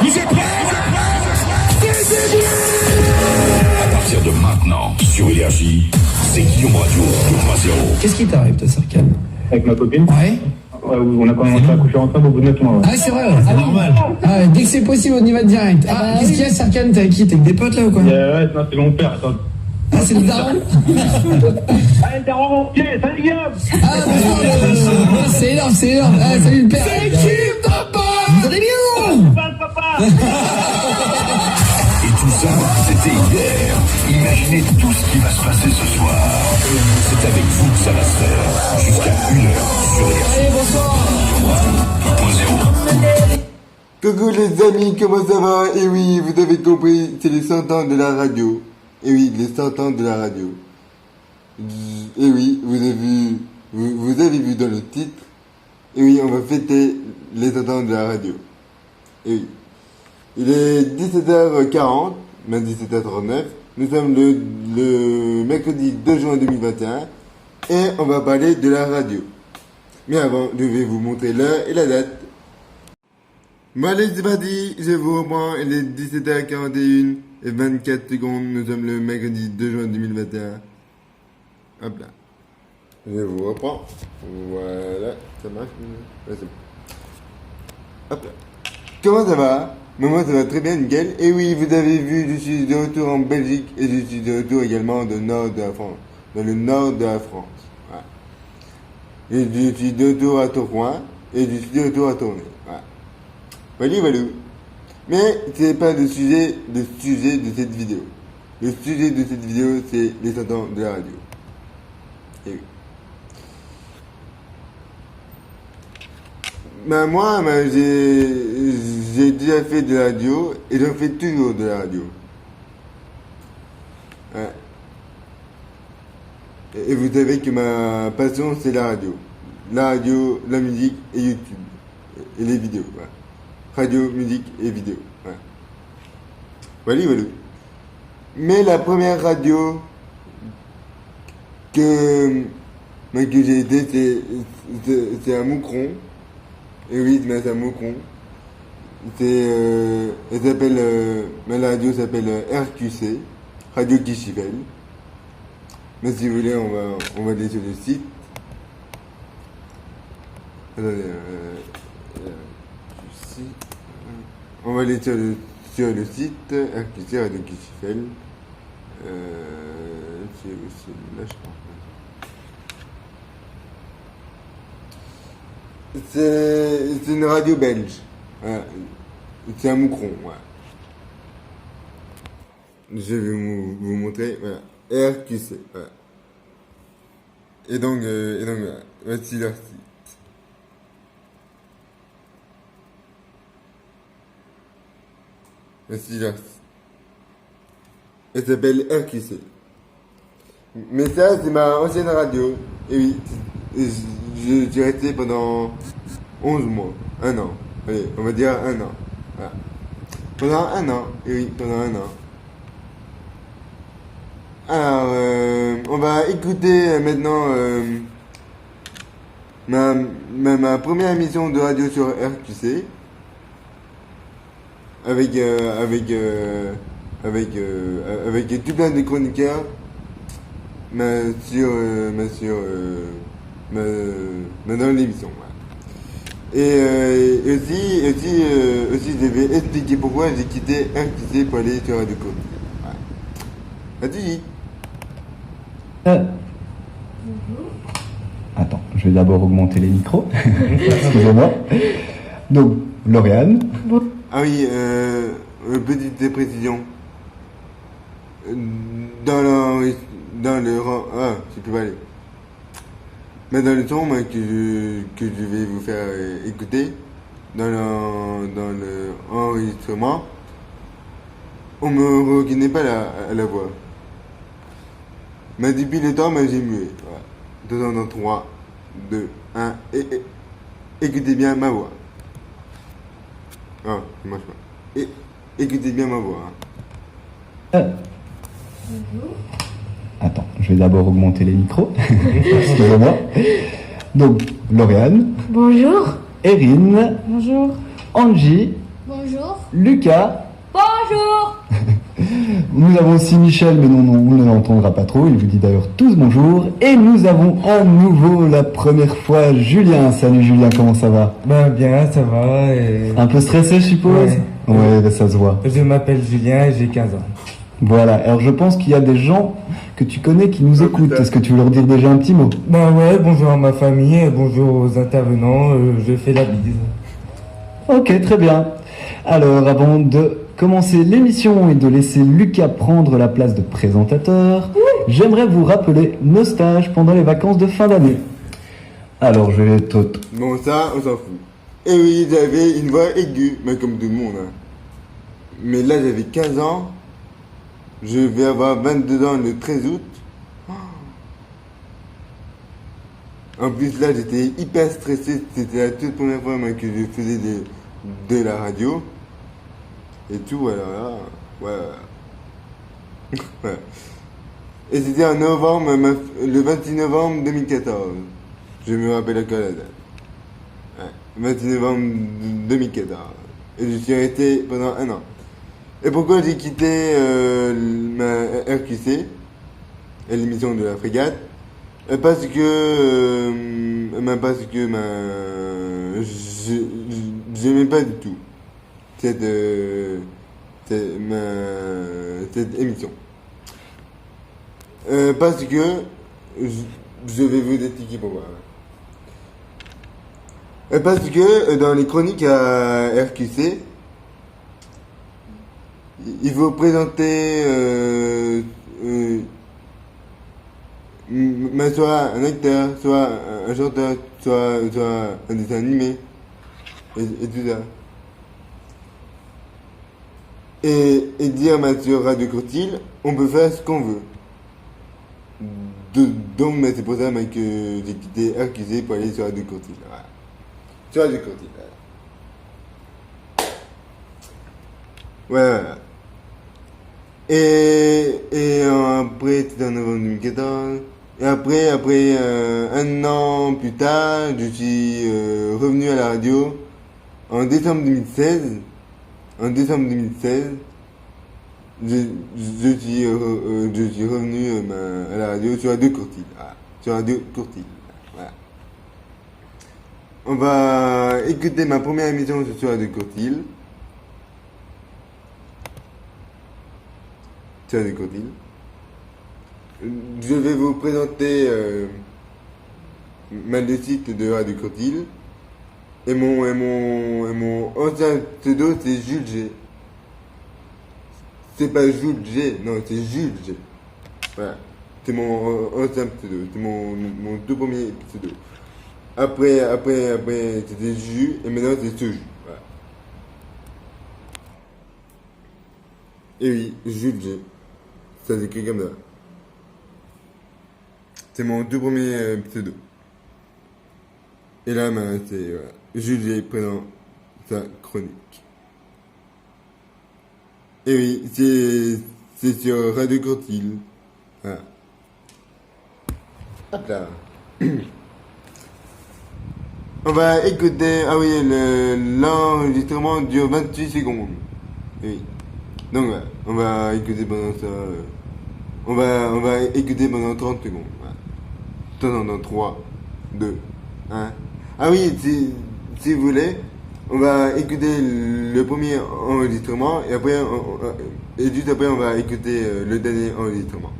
Vous êtes prêts? C'est début. À partir de maintenant, sur Énergie, c'est Guillaume Radio 2.0. Qu'est-ce qui t'arrive, toi, Sarkane? Avec ma copine. Ouais. On a commencé à coucher ensemble au bout de 9 mois. Ouais. Ah, c'est vrai, c'est normal. Ah, dès que c'est possible, on y va direct. Ah, qu'est-ce qu'il y a, Sarkane? T'es avec qui? T'es avec des potes, là, ou quoi? Ouais, non, c'est mon père, attends. Ah, c'est le daron? Allez, daron, ok, salut Guillaume. Ah, c'est énorme, c'est énorme. Ah, salut le père. C'est qui, papa? Vous allez bien? Papa. Et tout ça, c'était hier. Imaginez tout ce qui va se passer ce soir. C'est avec vous que ça va se faire. Jusqu'à 1h sur Énergie. Allez, bonsoir. 2.0. Coucou les amis, comment ça va? Et oui, vous avez compris, c'est les 100 ans de la radio. Et oui, les 100 ans de la radio. Et oui, vous avez vu dans le titre. Et oui, on va fêter les 100 ans de la radio. Et oui. Il est 17h40, même 17h39. Nous sommes le mercredi 2 juin 2021. Et on va parler de la radio. Mais avant, je vais vous montrer l'heure et la date. Bon allez, c'est parti, je vous reprends, il est 17h41 et 24 secondes, nous sommes le mercredi 2 juin 2021. Hop là. Je vous reprends. Voilà, ça marche. Ouais, c'est bon. Hop là. Comment ça va? Moi ça va très bien, nickel. Et oui, vous avez vu, je suis de retour en Belgique et je suis de retour également dans le nord de la France. Dans le nord de la France. Voilà. Et je suis de retour à Tourcoing et je suis de retour à Tournai. Voilà. Voilà. Mais c'est pas le sujet de cette vidéo. Le sujet de cette vidéo, c'est les 100 ans de la radio. Et oui. Moi, j'ai déjà fait de la radio et j'en fais toujours de la radio. Ouais. Et vous savez que ma passion, c'est la radio. La radio, la musique et YouTube. Et les vidéos. Ouais. Radio, musique et vidéo. Ouais. Voilà. Mais la première radio que j'ai été, c'est à Moucron. Et oui, c'est à Moucron. Elle s'appelle, la radio s'appelle RQC, Radio Kichifel. Mais si vous voulez, on va aller sur le site. Attendez, on va aller sur le site RQC Radio Kichifel. C'est là, je pense. C'est une radio belge. C'est à Moucron. Ouais. Je vais vous montrer. Voilà. RQC. Voilà. Et donc voilà. Voici leur site. Voici leur site. Elle s'appelle RQC. Mais ça, c'est ma ancienne radio. Et oui. J'ai resté pendant 11 mois, 1 an. Allez, on va dire 1 an. Voilà. Pendant 1 an, et oui, pendant 1 an. Alors, on va écouter maintenant ma première émission de radio sur RQC. Avec tout plein de chroniqueurs. Dans l'émission. Ouais. Et aussi, je vais expliquer pourquoi j'ai quitté RQC pour aller sur Radio Côte. Ouais. Vas-y. Attends, je vais d'abord augmenter les micros. Excusez-moi. Donc, Lauriane. Ah oui, petite précision. Dans le rang. Ah, je peux pas aller. Mais dans le son que je vais vous faire écouter, dans le enregistrement, on me reconnaît pas la voix. Mais depuis le temps, j'ai mué. Voilà. 2 ans, 3, 2, 1, et écoutez bien ma voix. Ah, ça marche pas. Et écoutez bien ma voix. Attends, je vais d'abord augmenter les micros. Excusez-moi. Donc, Lauriane. Bonjour. Erin. Bonjour. Angie. Bonjour. Lucas. Bonjour. Nous avons aussi Michel, mais non, on ne l'entendra pas trop. Il vous dit d'ailleurs tous bonjour. Et nous avons à nouveau la première fois Julien. Salut Julien, comment ça va? Ben bien, ça va. Et... Un peu stressé, je suppose? Ouais, bah, ça se voit. Je m'appelle Julien et j'ai 15 ans. Voilà, alors je pense qu'il y a des gens que tu connais qui nous écoutent. putain. Est-ce que tu veux leur dire déjà un petit mot? Ben ouais, bonjour à ma famille, et bonjour aux intervenants, je fais la bise. Ok, très bien. Alors, avant de commencer l'émission et de laisser Lucas prendre la place de présentateur, j'aimerais vous rappeler nos stages pendant les vacances de fin d'année. Alors, je vais te... Bon, ça, on s'en fout. Et oui, j'avais une voix aiguë, mais comme tout le monde. Hein. Mais là, j'avais 15 ans. Je vais avoir 22 ans le 13 août. En plus, là, j'étais hyper stressé. C'était la toute première fois moi, que je faisais de la radio. Et tout, alors là, ouais. Ouais. Et c'était en novembre, le 26 novembre 2014. Je me rappelle encore la date. Ouais, 26 novembre 2014. Et je suis resté pendant 1 an. Et pourquoi j'ai quitté ma RQC et l'émission de la frégate? Parce que j'aimais pas du tout cette émission. Parce que je vais vous expliquer pourquoi. Parce que dans les chroniques à RQC, il faut présenter soit un acteur, soit un chanteur, soit un dessin animé, et tout ça. Et dire sur Radio Courtille, on peut faire ce qu'on veut. Donc c'est pour ça que j'ai quitté RQC pour aller sur Radio Courtille. Voilà. Sur Radio Courtille. Voilà. Et après, c'était en novembre 2014. Et après 1 an plus tard, je suis revenu à la radio en décembre 2016. En décembre 2016, je suis revenu à la radio sur Radio Courtille. Voilà. Sur Radio Courtille. Voilà. On va écouter ma première émission sur Radio Courtille. Sur Radio Courtille. Je vais vous présenter le site de Radio Courtille. Et mon ancien pseudo, c'est Jules G. C'est pas Jules G, non, c'est Jules G. Voilà. C'est mon ancien pseudo. C'est mon tout premier pseudo. Après, c'était Jus, et maintenant c'est Soju. Voilà. Et oui, Jules G. Ça s'écrit comme ça. C'est mon tout premier pseudo. Et là, c'est voilà. Jules G prenant sa chronique. Et oui, c'est sur Radio Courtille. Voilà. Hop là. On va écouter. Ah oui, l'enregistrement dure 28 secondes. Oui. Donc voilà, on va écouter pendant ça. On va écouter pendant 30 secondes. Voilà. Dans 3, 2, 1. Ah oui, si vous voulez, on va écouter le premier enregistrement et après, et juste après, on va écouter le dernier enregistrement.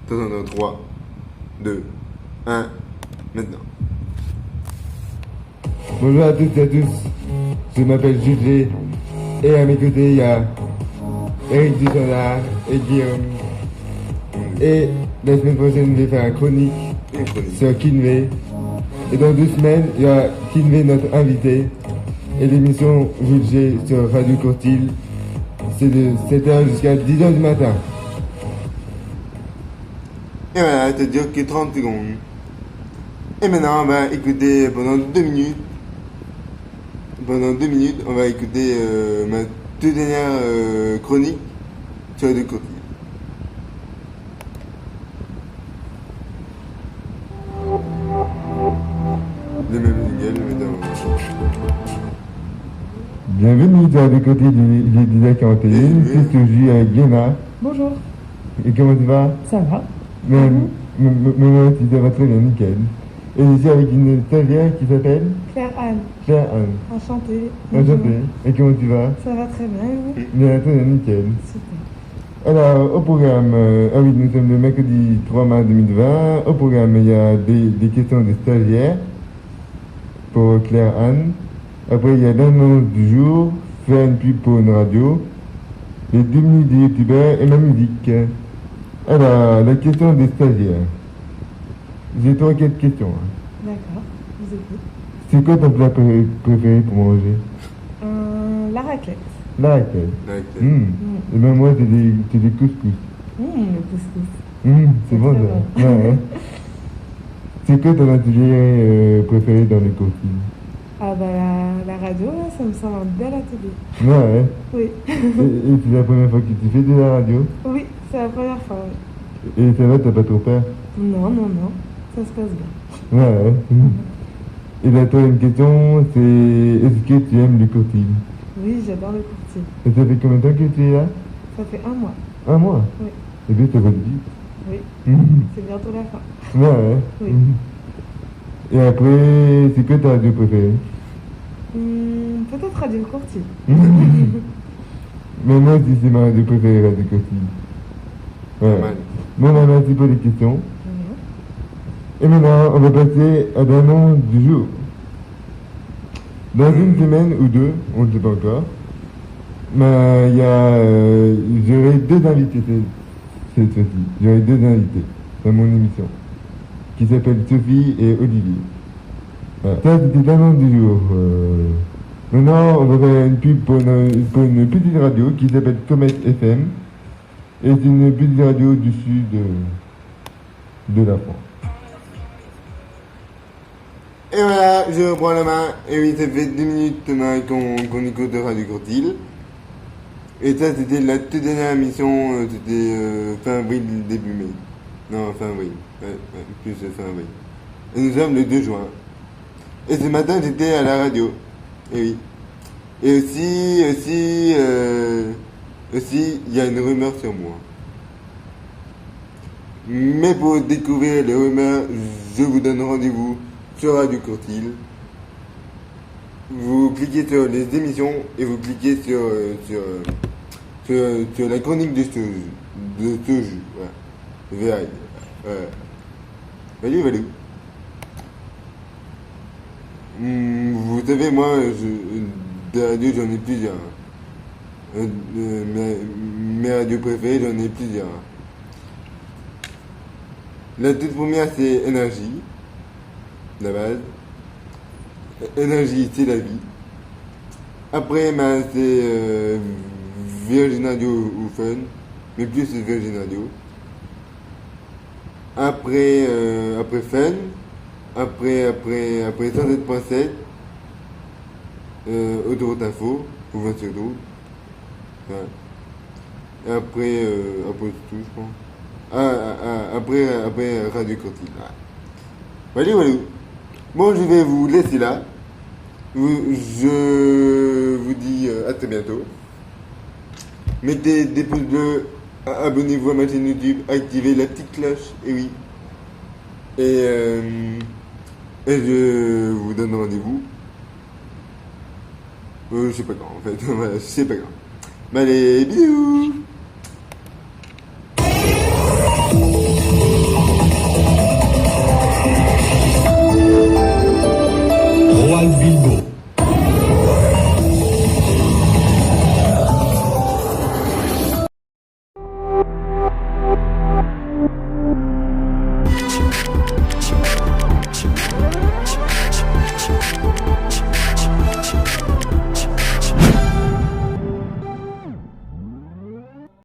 Dans 3, 2, 1, maintenant. Bonjour à toutes et à tous, je m'appelle Jules et à mes côtés il y a Eric Dujardin et Guillaume. Et la semaine prochaine, je vais faire une chronique sur Kinvey. Et dans 2 semaines, il y aura Kinvey, notre invité. Et l'émission Jules G sur Radio Courtille, c'est de 7h jusqu'à 10h du matin. Et voilà, ça dure que 30 secondes. Et maintenant, on va écouter pendant 2 minutes. Pendant 2 minutes, on va écouter ma toute dernière chronique sur Radio Courtille. Le même jingle, le metteur. Bienvenue tu as de côté il est 10h41, c'est Soju avec Guéna. Bonjour, Et comment tu vas? ça va? Mais moi aussi, ça va très bien, nickel. Et je suis avec une stagiaire qui s'appelle Claire Anne, Claire Anne. enchantée. Enchantée. Et comment tu vas? Ça va très bien, et vous? Bien, très bien, nickel. Super. Alors, au programme, ah oui, nous sommes le mercredi 3 mars 2020. Au programme, il y a des questions des stagiaires pour Claire Anne. Après, il y a l'annonce du jour, faire une pub pour une radio, les 2 minutes des youtubeurs et ma musique. Alors, la question des stagiaires. J'ai 3-4 questions. Hein. D'accord, je vous écoute. C'est quoi ton plat préféré pour manger? La raclette. La raclette. D'accord. Et ben moi, c'est des couscous. Le couscous. C'est bon très ça. Ouais, hein. C'est quoi ton atelier préféré dans les courtines? Ah bah la radio, là, ça me semble un bel atelier. Ouais, hein. Oui. Et c'est la première fois que tu fais de la radio? Oui, c'est la première fois, oui. Et ça va, t'as pas trop peur? Non, ça se passe bien. Ouais, hein. Et la troisième question, c'est est-ce que tu aimes le courtine? Oui, j'adore le courtier. Et ça fait combien de temps que tu es là? Ça fait 1 mois. 1 mois? Oui. Et bien, ça va vite. Oui, Mhm. c'est bientôt la fin. Ouais, hein. Oui. Et après, c'est quoi ta radio préférée? Peut-être Radio Courtier. Mais moi aussi, c'est ma radio préférée, Radio Courtine. Ouais. Pas mal. Bon, ben, merci pour les questions. Mhm. Et maintenant, on va passer à l'annonce du jour. Dans une semaine ou deux, on ne sait pas encore, mais j'aurai 2 invités cette fois-ci. J'aurai 2 invités dans mon émission, qui s'appellent Sophie et Olivier. Voilà. Ça, c'était l'annonce du jour. Maintenant, on va faire une pub pour une petite radio qui s'appelle Comet FM. Et c'est une petite radio du sud de la France. Et voilà, je reprends la main. Et oui, ça fait 2 minutes maintenant qu'on écoute Radio Courtil. Et ça, c'était la toute dernière émission, c'était fin avril, début mai. Non, fin avril. Ouais, plus fin avril. Et nous sommes le 2 juin. Et ce matin, j'étais à la radio. Et oui. Et aussi, il y a une rumeur sur moi. Mais pour découvrir les rumeurs, je vous donne rendez-vous sur Radio Courtil. Vous cliquez sur les émissions et vous cliquez sur la chronique de ce jeu. Voilà. Vous verrez. Valou. Vous savez, moi, des radios, j'en ai plusieurs. Mes radios préférées, j'en ai plusieurs. La toute première, c'est Énergie, la base. Énergie, c'est la vie. Après, c'est Virgin Radio ou Fun, mais plus c'est Virgin Radio. Après Fun. Après 107.7, Autoroute Info, ou 20 sur d'autres. Ouais. Et après, c'est tout, je pense. Après Radio Courtil. Voilà. Bon, je vais vous laisser là. Je vous dis à très bientôt. Mettez des pouces bleus, abonnez-vous à ma chaîne YouTube, activez la petite cloche, et oui. Et je vous donne rendez-vous. Je sais pas quand en fait. Voilà, je sais pas quand. Mais allez, bisous.